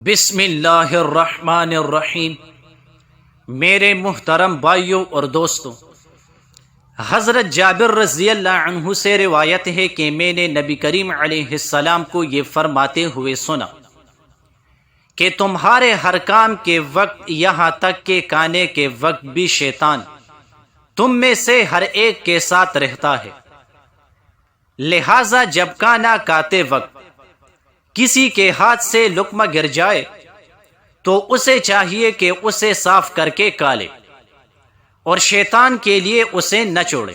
بسم اللہ الرحمن الرحیم۔ میرے محترم بھائیوں اور دوستوں، حضرت جابر رضی اللہ عنہ سے روایت ہے کہ میں نے نبی کریم علیہ السلام کو یہ فرماتے ہوئے سنا کہ تمہارے ہر کام کے وقت یہاں تک کہ کھانے کے وقت بھی شیطان تم میں سے ہر ایک کے ساتھ رہتا ہے، لہذا جب کھانا کھاتے وقت کسی کے ہاتھ سے لقمہ گر جائے تو اسے چاہیے کہ اسے صاف کر کے کھا لے اور شیطان کے لیے اسے نہ چھوڑے۔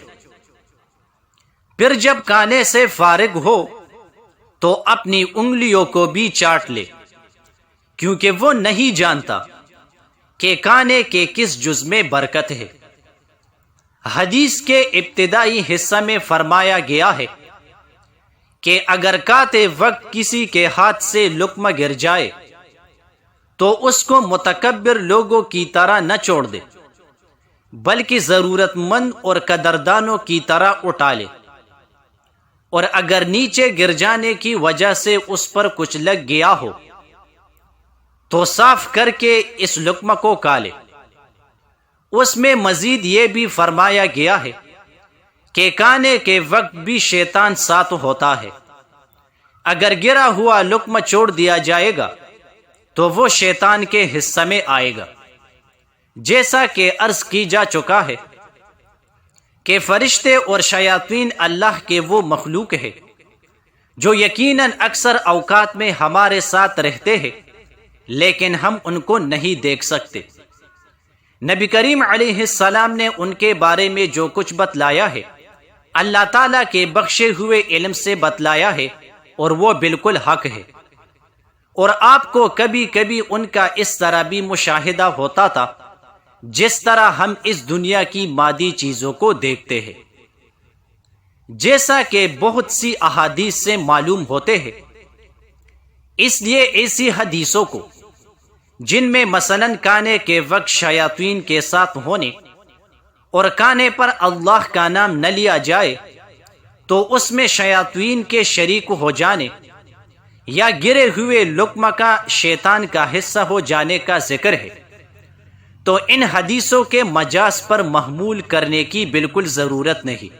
پھر جب کھانے سے فارغ ہو تو اپنی انگلیوں کو بھی چاٹ لے، کیونکہ وہ نہیں جانتا کہ کھانے کے کس جز میں برکت ہے۔ حدیث کے ابتدائی حصہ میں فرمایا گیا ہے کہ اگر کھاتے وقت کسی کے ہاتھ سے لقمہ گر جائے تو اس کو متکبر لوگوں کی طرح نہ چھوڑ دے، بلکہ ضرورت مند اور قدردانوں کی طرح اٹھا لے، اور اگر نیچے گر جانے کی وجہ سے اس پر کچھ لگ گیا ہو تو صاف کر کے اس لقمہ کو کھا لے۔ اس میں مزید یہ بھی فرمایا گیا ہے کہ کھانے کے وقت بھی شیطان ساتھ ہوتا ہے، اگر گرا ہوا لقمہ چھوڑ دیا جائے گا تو وہ شیطان کے حصہ میں آئے گا۔ جیسا کہ عرض کی جا چکا ہے کہ فرشتے اور شیاطین اللہ کے وہ مخلوق ہے جو یقیناً اکثر اوقات میں ہمارے ساتھ رہتے ہیں، لیکن ہم ان کو نہیں دیکھ سکتے۔ نبی کریم علیہ السلام نے ان کے بارے میں جو کچھ بتلایا ہے اللہ تعالیٰ کے بخشے ہوئے علم سے بتلایا ہے، اور وہ بالکل حق ہے، اور آپ کو کبھی کبھی ان کا اس طرح بھی مشاہدہ ہوتا تھا جس طرح ہم اس دنیا کی مادی چیزوں کو دیکھتے ہیں، جیسا کہ بہت سی احادیث سے معلوم ہوتے ہیں۔ اس لیے ایسی حدیثوں کو جن میں مثلاً کھانے کے وقت شیاطین کے ساتھ ہونے اور کھانے پر اللہ کا نام نہ لیا جائے تو اس میں شیاطین کے شریک ہو جانے یا گرے ہوئے لقمہ کا شیطان کا حصہ ہو جانے کا ذکر ہے، تو ان حدیثوں کے مجاز پر محمول کرنے کی بالکل ضرورت نہیں۔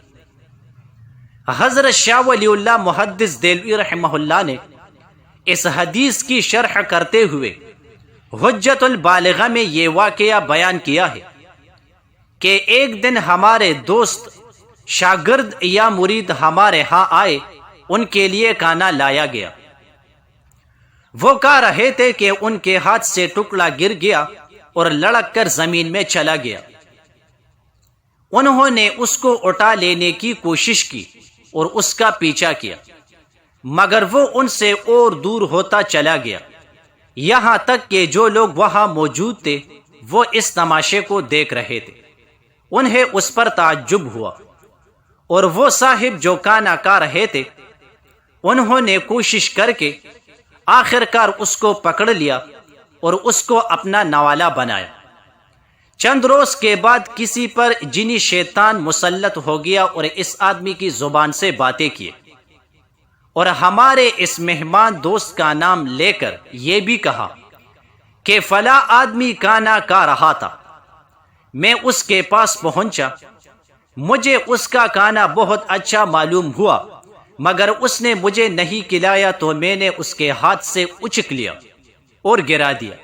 حضرت شاہ ولی اللہ محدث دہلوی رحمہ اللہ نے اس حدیث کی شرح کرتے ہوئے حجت البالغہ میں یہ واقعہ بیان کیا ہے کہ ایک دن ہمارے دوست شاگرد یا مرید ہمارے ہاں آئے، ان کے لیے کھانا لایا گیا۔ وہ کہہ رہے تھے کہ ان کے ہاتھ سے ٹکڑا گر گیا اور لڑک کر زمین میں چلا گیا۔ انہوں نے اس کو اٹھا لینے کی کوشش کی اور اس کا پیچھا کیا، مگر وہ ان سے اور دور ہوتا چلا گیا، یہاں تک کہ جو لوگ وہاں موجود تھے وہ اس تماشے کو دیکھ رہے تھے۔ انہیں اس پر تعجب ہوا، اور وہ صاحب جو کھانا کھا رہے تھے انہوں نے کوشش کر کے آخر کار اس کو پکڑ لیا اور اس کو اپنا نوالا بنایا۔ چند روز کے بعد کسی پر جنی شیطان مسلط ہو گیا اور اس آدمی کی زبان سے باتیں کیے، اور ہمارے اس مہمان دوست کا نام لے کر یہ بھی کہا کہ فلاں آدمی کھانا کھا رہا تھا، میں اس کے پاس پہنچا، مجھے اس کا کھانا بہت اچھا معلوم ہوا، مگر اس نے مجھے نہیں کھلایا تو میں نے اس کے ہاتھ سے اچک لیا اور گرا دیا،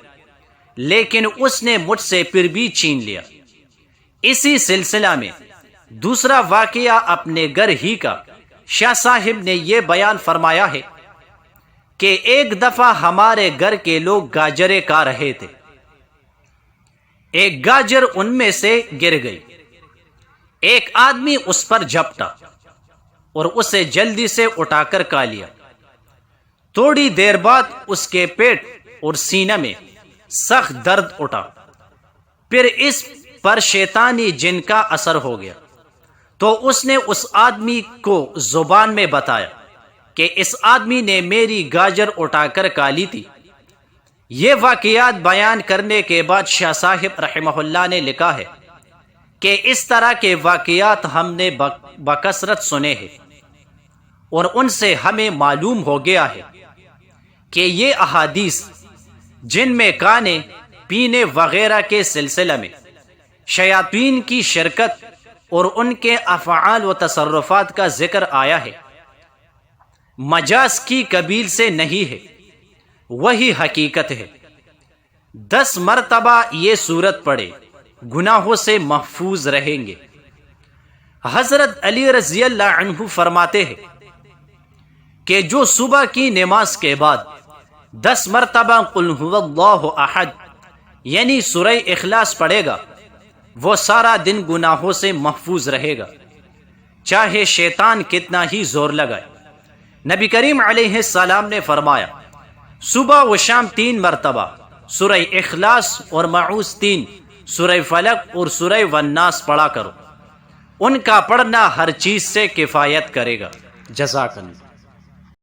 لیکن اس نے مجھ سے پھر بھی چھین لیا۔ اسی سلسلہ میں دوسرا واقعہ اپنے گھر ہی کا شاہ صاحب نے یہ بیان فرمایا ہے کہ ایک دفعہ ہمارے گھر کے لوگ گاجریں کھا رہے تھے، ایک گاجر ان میں سے گر گئی، ایک آدمی اس پر جھپٹا اور اسے جلدی سے اٹھا کر کھا لیا۔ تھوڑی دیر بعد اس کے پیٹ اور سینہ میں سخت درد اٹھا، پھر اس پر شیطانی جن کا اثر ہو گیا، تو اس نے اس آدمی کو زبان میں بتایا کہ اس آدمی نے میری گاجر اٹھا کر کھا لی تھی۔ یہ واقعات بیان کرنے کے بعد شاہ صاحب رحمہ اللہ نے لکھا ہے کہ اس طرح کے واقعات ہم نے بکثرت سنے ہیں، اور ان سے ہمیں معلوم ہو گیا ہے کہ یہ احادیث جن میں کھانے پینے وغیرہ کے سلسلے میں شیاطین کی شرکت اور ان کے افعال و تصرفات کا ذکر آیا ہے، مجاز کی قبیل سے نہیں ہے، وہی حقیقت ہے۔ 10 مرتبہ یہ سورت پڑھے، گناہوں سے محفوظ رہیں گے۔ حضرت علی رضی اللہ عنہ فرماتے ہیں کہ جو صبح کی نماز کے بعد 10 مرتبہ قل هو اللہ احد یعنی سورہ اخلاص پڑھے گا، وہ سارا دن گناہوں سے محفوظ رہے گا، چاہے شیطان کتنا ہی زور لگائے۔ نبی کریم علیہ السلام نے فرمایا، صبح و شام 3 مرتبہ سورہ اخلاص اور معوذ 3، سورہ فلق اور سورہ والناس پڑھا کرو، ان کا پڑھنا ہر چیز سے کفایت کرے گا۔ جزاک اللہ۔